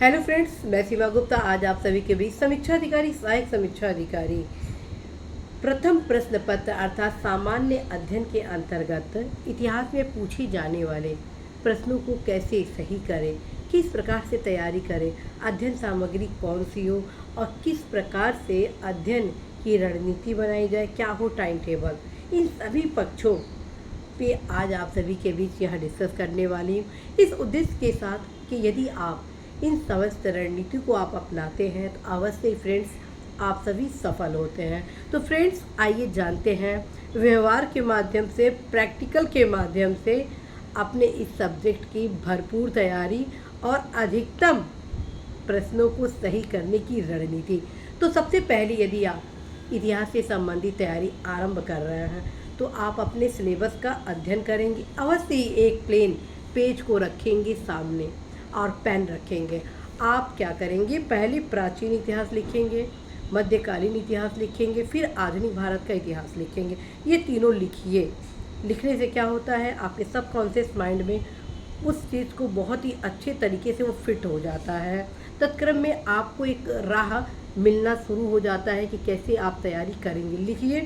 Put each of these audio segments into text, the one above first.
Hello friends, मैं सीमा गुप्ता आज आप सभी के बीच समीक्षा अधिकारी सहायक समीक्षा अधिकारी प्रथम प्रश्न पत्र अर्थात सामान्य अध्ययन के अंतर्गत इतिहास में पूछी जाने वाले प्रश्नों को कैसे सही करें, किस प्रकार से तैयारी करें, अध्ययन सामग्री कौन सी हो और किस प्रकार से अध्ययन की रणनीति बनाई जाए, क्या हो टाइम टेबल, इन सभी पक्षों पे आज आप सभी के बीच यहाँ डिस्कस करने वाली हूँ इस उद्देश्य के साथ कि यदि आप इन समस्त रणनीति को आप अपनाते हैं तो अवश्य ही फ्रेंड्स आप सभी सफल होते हैं। तो फ्रेंड्स आइए जानते हैं व्यवहार के माध्यम से, प्रैक्टिकल के माध्यम से अपने इस सब्जेक्ट की भरपूर तैयारी और अधिकतम प्रश्नों को सही करने की रणनीति। तो सबसे पहले यदि आप इतिहास से संबंधित तैयारी आरंभ कर रहे हैं तो आप अपने सिलेबस का अध्ययन करेंगे। अवश्य ही एक प्लेन पेज को रखेंगे सामने और पेन रखेंगे। आप क्या करेंगे, पहले प्राचीन इतिहास लिखेंगे, मध्यकालीन इतिहास लिखेंगे, फिर आधुनिक भारत का इतिहास लिखेंगे। ये तीनों लिखिए। लिखने से क्या होता है, आपके सबकॉन्शियस माइंड में उस चीज़ को बहुत ही अच्छे तरीके से वो फिट हो जाता है। तत्क्रम में आपको एक राह मिलना शुरू हो जाता है कि कैसे आप तैयारी करेंगे। लिखिए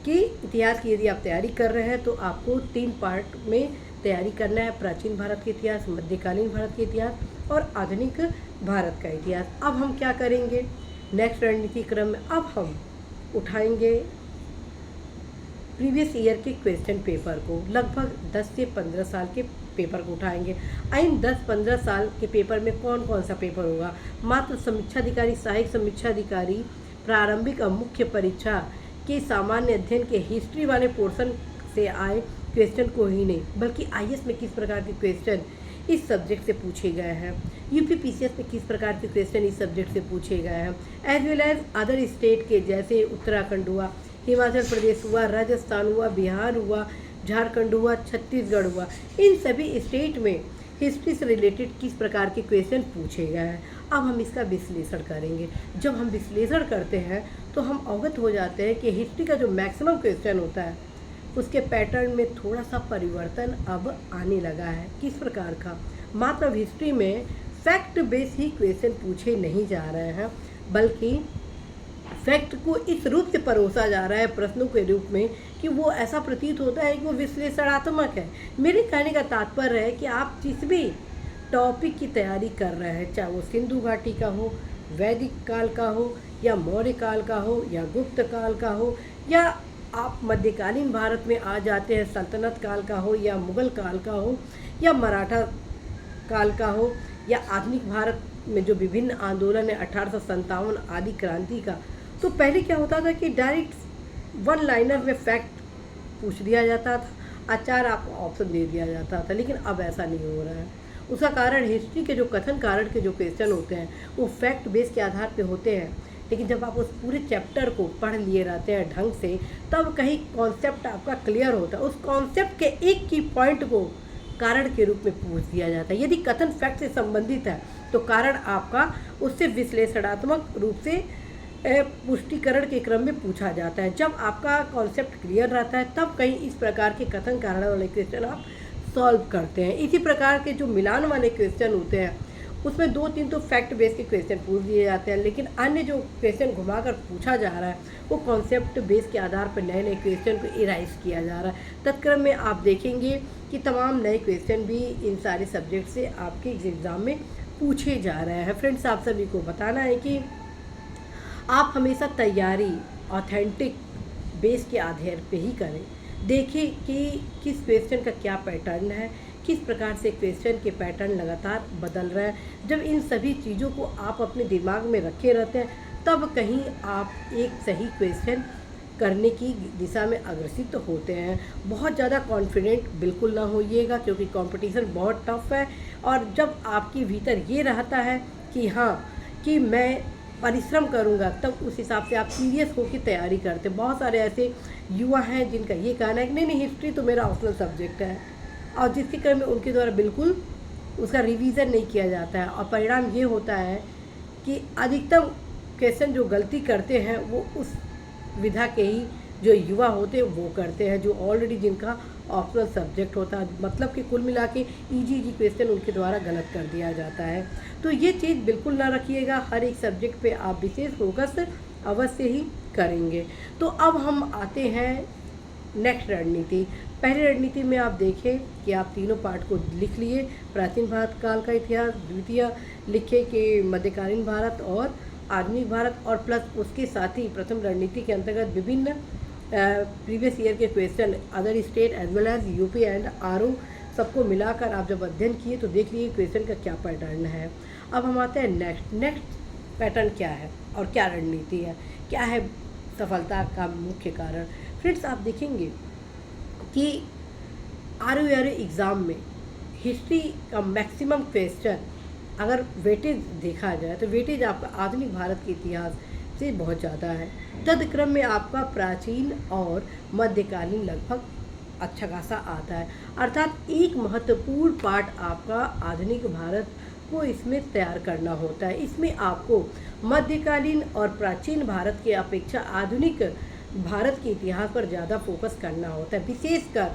कि इतिहास की यदि आप तैयारी कर रहे हैं तो आपको 3 पार्ट में तैयारी करना है, प्राचीन भारत के इतिहास, मध्यकालीन भारत के इतिहास और आधुनिक भारत का इतिहास। अब हम क्या करेंगे, नेक्स्ट रणनीति क्रम में अब हम उठाएंगे प्रीवियस ईयर के क्वेश्चन पेपर को, लगभग 10 से 15 साल के पेपर को उठाएंगे। इन 10-15 साल के पेपर में कौन कौन सा पेपर होगा, मात्र समीक्षा अधिकारी, सहायक समीक्षा अधिकारी, प्रारंभिक और मुख्य परीक्षा के सामान्य अध्ययन के हिस्ट्री वाले पोर्शन से आए क्वेश्चन को ही नहीं, बल्कि आईएएस में किस प्रकार के क्वेश्चन इस सब्जेक्ट से पूछे गए हैं, यूपी पीसीएस में किस प्रकार के क्वेश्चन इस सब्जेक्ट से पूछे गए हैं, as well as other state के जैसे उत्तराखंड हुआ, हिमाचल प्रदेश हुआ, राजस्थान हुआ, बिहार हुआ, झारखंड हुआ, छत्तीसगढ़ हुआ, इन सभी स्टेट में हिस्ट्री से रिलेटेड किस प्रकार के क्वेश्चन पूछे गए हैं। अब हम इसका विश्लेषण करेंगे। जब हम विश्लेषण करते हैं तो हम अवगत हो जाते हैं कि हिस्ट्री का जो मैक्सिमम क्वेश्चन होता है उसके पैटर्न में थोड़ा सा परिवर्तन अब आने लगा है। किस प्रकार का, मात्र हिस्ट्री में फैक्ट बेस ही क्वेश्चन पूछे नहीं जा रहे हैं, बल्कि फैक्ट को इस रूप से परोसा जा रहा है प्रश्नों के रूप में कि वो ऐसा प्रतीत होता है कि वो विश्लेषणात्मक है। मेरे कहने का तात्पर्य है कि आप जिस भी टॉपिक की तैयारी कर रहे हैं, चाहे वो सिंधु घाटी का हो, वैदिक काल का हो, या मौर्य काल का हो, या गुप्त काल का हो, या आप मध्यकालीन भारत में आ जाते हैं, सल्तनत काल का हो, या मुगल काल का हो, या मराठा काल का हो, या आधुनिक भारत में जो विभिन्न आंदोलन है 1857 आदि क्रांति का, तो पहले क्या होता था कि डायरेक्ट वन लाइनर में फैक्ट पूछ दिया जाता था, आचार आप ऑप्शन दे दिया जाता था, लेकिन अब ऐसा नहीं हो रहा है। उसका कारण हिस्ट्री के जो कथन कारण के जो क्वेश्चन होते हैं वो फैक्ट बेस के आधार पे होते हैं, लेकिन जब आप उस पूरे चैप्टर को पढ़ लिए रहते हैं ढंग से, तब कहीं कॉन्सेप्ट आपका क्लियर होता है। उस कॉन्सेप्ट के एक की पॉइंट को कारण के रूप में पूछ दिया जाता है। यदि कथन फैक्ट से संबंधित है तो कारण आपका उससे विश्लेषणात्मक रूप से पुष्टिकरण के क्रम में पूछा जाता है। जब आपका कॉन्सेप्ट क्लियर रहता है तब कहीं इस प्रकार के कथन कारण वाले क्वेश्चन आप सॉल्व करते हैं। इसी प्रकार के जो मिलान वाले क्वेश्चन होते हैं उसमें 2-3 तो फैक्ट बेस के क्वेश्चन पूछ दिए जाते हैं, लेकिन अन्य जो क्वेश्चन घुमाकर पूछा जा रहा है वो कॉन्सेप्ट बेस के आधार पर नए नए क्वेश्चन को इराइज किया जा रहा है। तत्क्रम में आप देखेंगे कि तमाम नए क्वेश्चन भी इन सारे सब्जेक्ट से आपके एग्ज़ाम में पूछे जा रहे हैं। फ्रेंड्स, आप सभी को बताना है कि आप हमेशा तैयारी ऑथेंटिक बेस के आधार पे ही करें। देखिए कि किस क्वेश्चन का क्या पैटर्न है, किस प्रकार से क्वेश्चन के पैटर्न लगातार बदल रहे हैं। जब इन सभी चीज़ों को आप अपने दिमाग में रखे रहते हैं तब कहीं आप एक सही क्वेश्चन करने की दिशा में अग्रसित होते हैं। बहुत ज़्यादा कॉन्फिडेंट बिल्कुल ना होइएगा, क्योंकि कंपटीशन बहुत टफ है। और जब आपके भीतर ये रहता है कि हाँ कि मैं परिश्रम करूंगा, तब उस हिसाब से आप सीरियस होकर तैयारी करते हैं। बहुत सारे ऐसे युवा हैं जिनका ये कहना है कि नहीं हिस्ट्री तो मेरा ऑप्शनल सब्जेक्ट है, और जिसके क्रम में उनके द्वारा बिल्कुल उसका रिवीजन नहीं किया जाता है, और परिणाम ये होता है कि अधिकतम क्वेश्चन जो गलती करते हैं वो उस विधा के ही जो युवा होते हैं वो करते हैं, जो ऑलरेडी जिनका ऑप्शनल सब्जेक्ट होता है, मतलब कि कुल मिला के ईजी क्वेश्चन उनके द्वारा गलत कर दिया जाता है। तो ये चीज़ बिल्कुल ना रखिएगा, हर एक सब्जेक्ट पे आप विशेष फोकस अवश्य ही करेंगे। तो अब हम आते हैं नेक्स्ट रणनीति। पहली रणनीति में आप देखें कि आप तीनों पार्ट को लिख लिए, प्राचीन भारत काल का इतिहास, द्वितीय लिखे कि मध्यकालीन भारत और आधुनिक भारत, और प्लस उसके साथ ही प्रथम रणनीति के अंतर्गत विभिन्न प्रीवियस ईयर के question other state as well as UP and RO सबको मिलाकर आप जब अध्ययन किए तो देख लीजिए क्वेश्चन का क्या पैटर्न है। अब हम आते हैं नेक्स्ट पैटर्न क्या है और क्या रणनीति है, क्या है सफलता का मुख्य कारण। फ्रेंड्स, आप देखेंगे कि आर एग्ज़ाम में हिस्ट्री का मैक्सिमम क्वेश्चन अगर वेटेज देखा जाए तो वेटेज आपका आधुनिक भारत के इतिहास से बहुत ज़्यादा है। तदक्रम में आपका प्राचीन और मध्यकालीन लगभग अच्छा खासा आता है, अर्थात एक महत्वपूर्ण पार्ट आपका आधुनिक भारत को इसमें तैयार करना होता है। इसमें आपको मध्यकालीन और प्राचीन भारत के अपेक्षा आधुनिक भारत के इतिहास पर ज़्यादा फोकस करना होता है। विशेषकर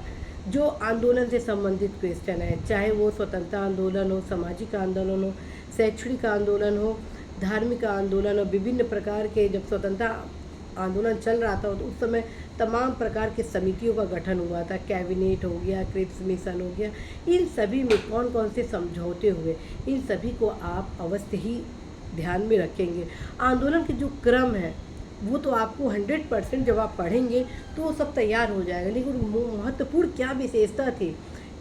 जो आंदोलन से संबंधित क्वेश्चन है, चाहे वो स्वतंत्रता आंदोलन हो, सामाजिक आंदोलन हो, शैक्षणिक आंदोलन हो, धार्मिक आंदोलन हो, विभिन्न प्रकार के जब स्वतंत्रता आंदोलन चल रहा था तो उस समय तमाम प्रकार के समितियों का गठन हुआ था, कैबिनेट हो गया, क्रिप्स मिशन हो गया, इन सभी में कौन कौन से समझौते हुए, इन सभी को आप अवश्य ही ध्यान में रखेंगे। आंदोलन के जो क्रम है वो तो आपको 100% जब आप पढ़ेंगे तो वो सब तैयार हो जाएगा, लेकिन महत्वपूर्ण क्या विशेषता थी,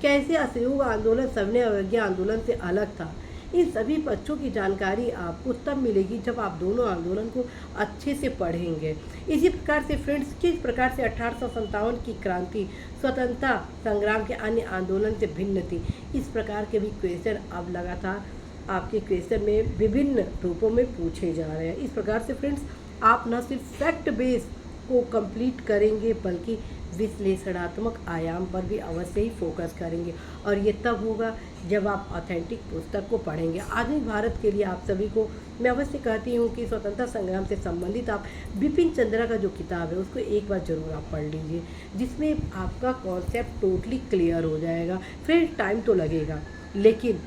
कैसे असहयोग आंदोलन सविनय अवज्ञा आंदोलन से अलग था, इन सभी पक्षों की जानकारी आपको तब मिलेगी जब आप दोनों आंदोलन को अच्छे से पढ़ेंगे। इसी प्रकार से फ्रेंड्स, किस प्रकार से 1857 की क्रांति स्वतंत्रता संग्राम के अन्य आंदोलन से भिन्न थी, इस प्रकार के भी क्वेश्चन अब लगातार आपके क्वेश्चन में विभिन्न रूपों में पूछे जा रहे हैं। इस प्रकार से फ्रेंड्स, आप न सिर्फ फैक्ट बेस को कंप्लीट करेंगे बल्कि विश्लेषणात्मक आयाम पर भी अवश्य ही फोकस करेंगे, और ये तब होगा जब आप ऑथेंटिक पुस्तक को पढ़ेंगे। आधुनिक भारत के लिए आप सभी को मैं अवश्य कहती हूँ कि स्वतंत्रता संग्राम से संबंधित आप बिपिन चंद्रा का जो किताब है उसको एक बार ज़रूर आप पढ़ लीजिए, जिसमें आपका कॉन्सेप्ट टोटली क्लियर हो जाएगा। फिर टाइम तो लगेगा, लेकिन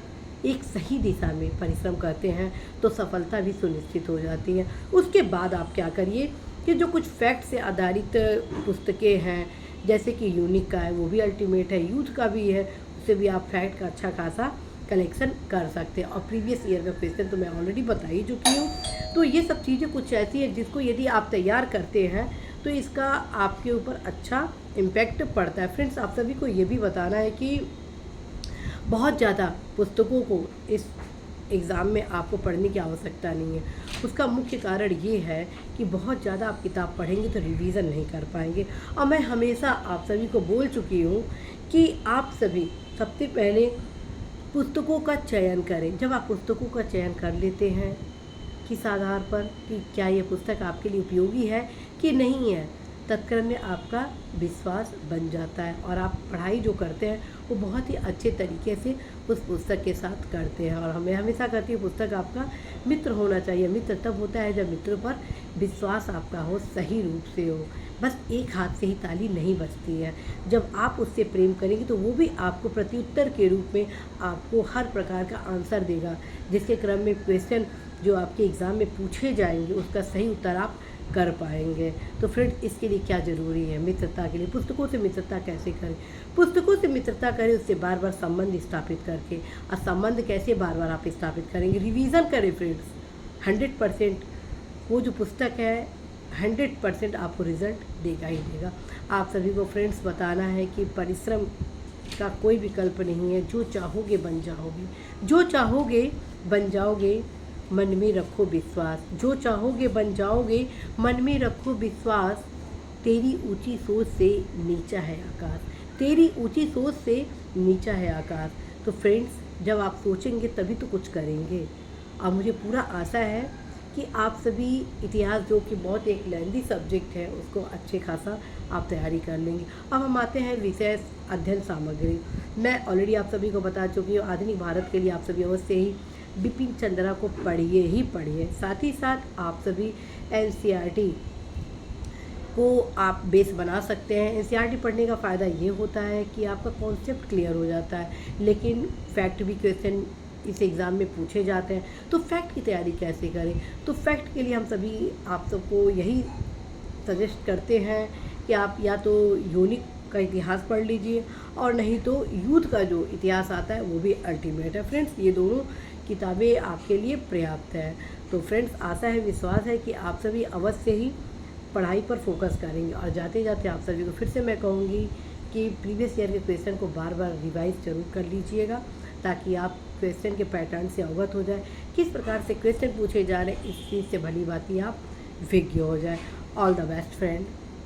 एक सही दिशा में परिश्रम करते हैं तो सफलता भी सुनिश्चित हो जाती है। उसके बाद आप क्या करिए कि जो कुछ फैक्ट से आधारित पुस्तकें हैं, जैसे कि यूनिक का है वो भी अल्टीमेट है, यूथ का भी है, उससे भी आप फैक्ट का अच्छा खासा कलेक्शन कर सकते हैं। और प्रीवियस ईयर का क्वेश्चन तो मैं ऑलरेडी बता ही चुकी हूँ। तो ये सब चीज़ें कुछ ऐसी हैं जिसको यदि आप तैयार करते हैं तो इसका आपके ऊपर अच्छा इम्पैक्ट पड़ता है। फ्रेंड्स, आप सभी को ये भी बताना है कि बहुत ज़्यादा पुस्तकों को इस एग्ज़ाम में आपको पढ़ने की आवश्यकता नहीं है। उसका मुख्य कारण ये है कि बहुत ज़्यादा आप किताब पढ़ेंगे तो रिवीज़न नहीं कर पाएंगे। और मैं हमेशा आप सभी को बोल चुकी हूँ कि आप सभी सबसे पहले पुस्तकों का चयन करें। जब आप पुस्तकों का चयन कर लेते हैं किस आधार पर कि क्या ये पुस्तक आपके लिए उपयोगी है कि नहीं है, तत्क्रम में आपका विश्वास बन जाता है और आप पढ़ाई जो करते हैं वो बहुत ही अच्छे तरीके से उस पुस्तक के साथ करते हैं। और हमें हमेशा कहती है पुस्तक आपका मित्र होना चाहिए। मित्र तब होता है जब मित्र पर विश्वास आपका हो, सही रूप से हो। बस एक हाथ से ही ताली नहीं बजती है। जब आप उससे प्रेम करेंगे तो वो भी आपको प्रत्युत्तर के रूप में आपको हर प्रकार का आंसर देगा, जिसके क्रम में क्वेश्चन जो आपके एग्ज़ाम में पूछे जाएंगे उसका सही उत्तर आप कर पाएंगे। तो फ्रेंड्स, इसके लिए क्या ज़रूरी है मित्रता के लिए, पुस्तकों से मित्रता कैसे करें। पुस्तकों से मित्रता करें उससे बार बार संबंध स्थापित करके। और संबंध कैसे बार बार आप स्थापित करेंगे, रिवीज़न करें फ्रेंड्स। 100% वो जो पुस्तक है 100% आपको रिज़ल्ट देगा ही देगा। आप सभी को फ्रेंड्स बताना है कि परिश्रम का कोई विकल्प नहीं है। जो चाहोगे बन जाओगे, जो चाहोगे बन जाओगे, मन में रखो विश्वास। जो चाहोगे बन जाओगे, मन में रखो विश्वास। तेरी ऊंची सोच से नीचा है आकाश, तेरी ऊंची सोच से नीचा है आकाश। तो फ्रेंड्स, जब आप सोचेंगे तभी तो कुछ करेंगे। और मुझे पूरा आशा है कि आप सभी इतिहास, जो कि बहुत एक लेंदी सब्जेक्ट है, उसको अच्छे खासा आप तैयारी कर लेंगे। अब हम आते हैं विशेष अध्ययन सामग्री। मैं ऑलरेडी आप सभी को बता चुकी हूँ, आधुनिक भारत के लिए आप सभी अवश्य ही बिपिन चंद्रा को पढ़िए ही पढ़िए। साथ ही साथ आप सभी NCERT को आप बेस बना सकते हैं। एनसीईआरटी पढ़ने का फ़ायदा ये होता है कि आपका कॉन्सेप्ट क्लियर हो जाता है, लेकिन फैक्ट भी क्वेश्चन इस एग्ज़ाम में पूछे जाते हैं। तो फैक्ट की तैयारी कैसे करें? तो फैक्ट के लिए हम सभी आप सबको यही सजेस्ट करते हैं कि आप या तो यूनिक का इतिहास पढ़ लीजिए, और नहीं तो यूथ का जो इतिहास आता है वो भी अल्टीमेट है। फ्रेंड्स, ये दोनों किताबें आपके लिए पर्याप्त है। तो फ्रेंड्स, आशा है, विश्वास है कि आप सभी अवश्य ही पढ़ाई पर फोकस करेंगे। और जाते जाते आप सभी को फिर से मैं कहूँगी कि प्रीवियस ईयर के क्वेश्चन को बार बार रिवाइज जरूर कर लीजिएगा, ताकि आप क्वेश्चन के पैटर्न से अवगत हो जाए, किस प्रकार से क्वेश्चन पूछे जा रहे हैं, इस चीज़ से भली भांति आप विज्ञ हो जाए। All the best friend.